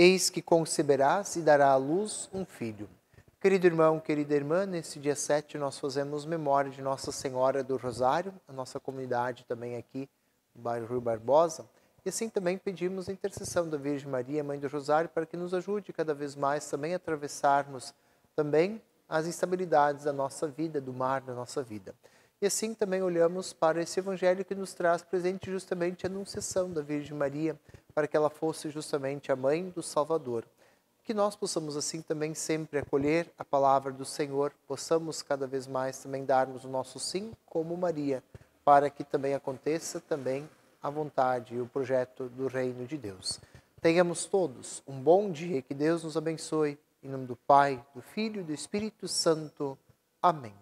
Eis que conceberás e dará à luz um filho. Querido irmão, querida irmã, nesse dia 7 nós fazemos memória de Nossa Senhora do Rosário, a nossa comunidade também aqui no bairro Rui Barbosa. E assim também pedimos a intercessão da Virgem Maria, Mãe do Rosário, para que nos ajude cada vez mais também a atravessarmos também as instabilidades da nossa vida, do mar da nossa vida. E assim também olhamos para esse evangelho que nos traz presente justamente a anunciação da Virgem Maria, para que ela fosse justamente a mãe do Salvador. Que nós possamos assim também sempre acolher a palavra do Senhor, possamos cada vez mais também darmos o nosso sim como Maria, para que também aconteça também a vontade e o projeto do reino de Deus. Tenhamos todos um bom dia, que Deus nos abençoe. Em nome do Pai, do Filho e do Espírito Santo. Amém.